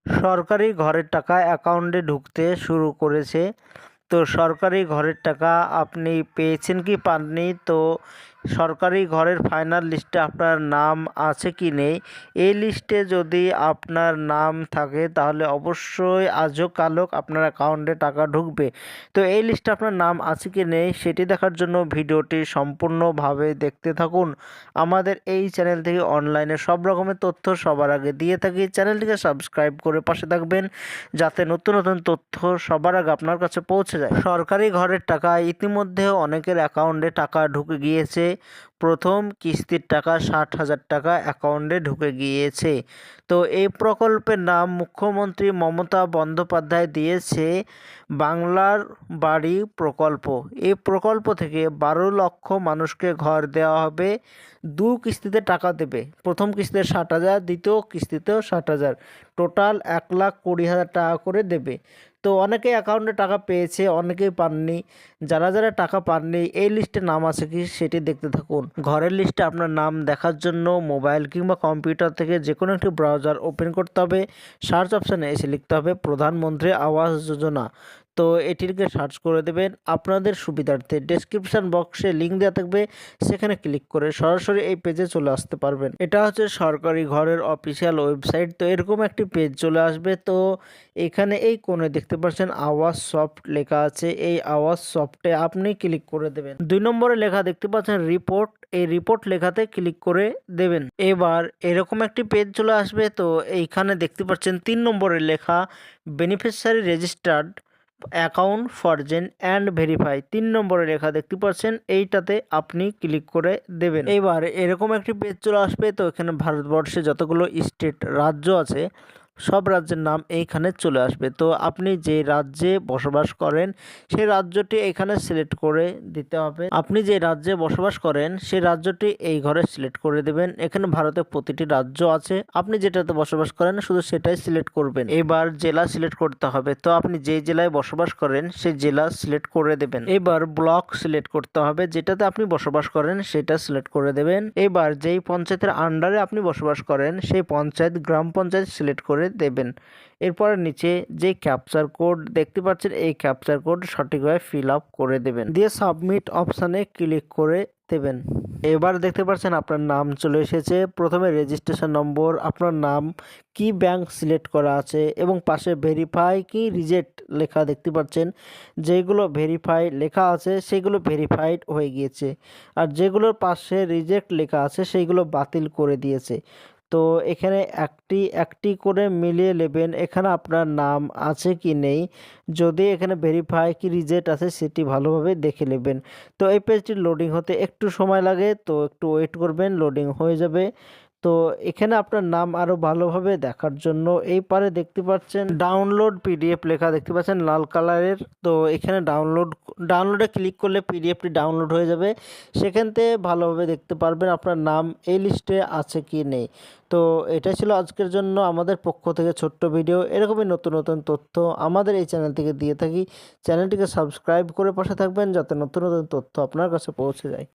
সরকারি ঘরের টাকা অ্যাকাউন্টে ঢুকতে শুরু করেছে। তো সরকারি ঘরের টাকা আপনি পেয়েছেন কি পাননি, তো সরকারি ঘরের ফাইনাল লিস্টে আপনার নাম আছে কি নেই, এই লিস্টে যদি আপনার নাম থাকে তাহলে অবশ্যই আজও কালও আপনার অ্যাকাউন্টে টাকা ঢুকবে। তো এই লিস্টে আপনার নাম আছে কি নেই সেটি দেখার জন্য ভিডিওটি সম্পূর্ণভাবে দেখতে থাকুন। আমাদের এই চ্যানেল থেকে অনলাইনে সব রকমের তথ্য সবার আগে দিয়ে থাকি। চ্যানেলটিকে সাবস্ক্রাইব করে পাশে থাকবেন যাতে নতুন নতুন তথ্য সবার আগে আপনার কাছে পৌঁছে যায়। সরকারি ঘরের টাকা ইতিমধ্যে অনেকের অ্যাকাউন্টে টাকা ঢুকে গিয়েছে। প্রথম কিস্তির টাকা 60,000 টাকা অ্যাকাউন্টে ঢুকে গিয়েছে। তো এই প্রকল্পের নাম মুখ্যমন্ত্রী মমতা বন্দ্যোপাধ্যায় দিয়েছে বাংলার বাড়ি প্রকল্প। এই প্রকল্প থেকে 12 লক্ষ মানুষকে ঘর দেওয়া হবে। দু কিস্তিতে টাকা দেবে। প্রথম কিস্তিতে 60,000, দ্বিতীয় কিস্তিতেও 60,000, টোটাল 1,20,000 টাকা করে দেবে। তো অনেকেই অ্যাকাউন্টে টাকা পেয়েছে, অনেকেই পাননি। যারা যারা টাকা পাননি এই লিস্টে নাম আছে কি সেটি দেখতে থাকুন। ঘরের লিস্টে আপনার নাম দেখার জন্য মোবাইল কিংবা কম্পিউটার থেকে যে কোনো একটি ব্রাউজার ওপেন করতে হবে। সার্চ অপশানে এসে লিখতে হবে প্রধানমন্ত্রী আবাস যোজনা। তো এটিকে সার্চ করে দেবেন। আপনাদের সুবিধার্থে ডেসক্রিপশন বক্সে লিঙ্ক দেওয়া থাকবে, সেখানে ক্লিক করে সরাসরি এই পেজে চলে আসতে পারবেন। এটা হচ্ছে সরকারি ঘরের অফিসিয়াল ওয়েবসাইট। তো এরকম একটি পেজ চলে আসবে। তো এখানে এই কোণে দেখতে পাচ্ছেন আওয়াজ সফট লেখা আছে, এই আওয়াজ সফটে আপনি ক্লিক করে দেবেন। 2 নম্বরে লেখা দেখতে পাচ্ছেন রিপোর্ট, এই রিপোর্ট লেখাতে ক্লিক করে দেবেন। এবার এরকম একটি পেজ চলে আসবে। তো এইখানে দেখতে পাচ্ছেন 3 নম্বরে লেখা beneficiary registered account for gen and verify, 3 নম্বরে লেখা দেখতে পাচ্ছেন, এইটাতে আপনি ক্লিক করে দেবেন। এবার এরকম একটি পেজ চলে আসবে। তো এখানে ভারতবর্ষে যতগুলো স্টেট রাজ্য আছে সব রাজ্যের নাম এইখানে চলে আসবে। তো আপনি যে রাজ্যে বসবাস করেন সেই রাজ্যটি এখানে সিলেক্ট করে দিতে হবে। আপনি যে রাজ্যে বসবাস করেন সেই রাজ্যটি এই ঘরে সিলেক্ট করে দেবেন। এখানে ভারতের প্রতিটি রাজ্য আছে, আপনি যেটাতে বসবাস করেন শুধু সেটাই সিলেক্ট করবেন। এবার জেলা সিলেক্ট করতে হবে। তো আপনি যে জেলায় বসবাস করেন সেই জেলা সিলেক্ট করে দেবেন। এবার ব্লক সিলেক্ট করতে হবে, যেটাতে আপনি বসবাস করেন সেটা সিলেক্ট করে দেবেন। এবার যেই পঞ্চায়েতের আন্ডারে আপনি বসবাস করেন সেই পঞ্চায়েত গ্রাম পঞ্চায়েত সিলেক্ট করে দেবেন। এরপরে নিচে যে ক্যাপচার কোড দেখতে পাচ্ছেন এই ক্যাপচার কোড সঠিকভাবে ফিল আপ করে দেবেন, দিয়ে সাবমিট অপশানে ক্লিক করে দেবেন। এবার দেখতে পাচ্ছেন আপনার নাম চলে এসেছে। প্রথমে রেজিস্ট্রেশন নম্বর, আপনার নাম, কি ব্যাংক সিলেক্ট করা আছে এবং পাশে ভেরিফাই কি রিজেক্ট লেখা দেখতে পাচ্ছেন। যেগুলো ভেরিফাই লেখা আছে সেগুলো ভেরিফাইড হয়ে গিয়েছে, আর যেগুলোর পাশে রিজেক্ট লেখা আছে সেইগুলো বাতিল করে দিয়েছে। তো এখানে একটি একটি করে মিলিয়ে নেবেন এখানে আপনার নাম আছে কি নেই। যদি এখানে ভেরিফাই কি রিজেক্ট আছে সেটি ভালোভাবে দেখে নেবেন। তো এই পেজটি লোডিং হতে একটু সময় লাগে, তো একটু ওয়েট করবেন, লোডিং হয়ে যাবে। তো এখানে আপনার নাম আরও ভালোভাবে দেখার জন্য এই পারে দেখতে পাচ্ছেন ডাউনলোড পিডিএফ লেখা দেখতে পাচ্ছেন লাল কালারের। তো এখানে ডাউনলোডে ক্লিক করলে পিডিএফটি ডাউনলোড হয়ে যাবে। সেখান থেকে ভালোভাবে দেখতে পারবেন আপনার নাম এই লিস্টে আছে কি নেই। তো এটা ছিল আজকের জন্য আমাদের পক্ষ থেকে ছোট্ট ভিডিও। এরকমই নতুন নতুন তথ্য আমাদের এই চ্যানেল থেকে দিয়ে থাকি। চ্যানেলটিকে সাবস্ক্রাইব করে পাশে থাকবেন যাতে নতুন নতুন তথ্য আপনার কাছে পৌঁছে যায়।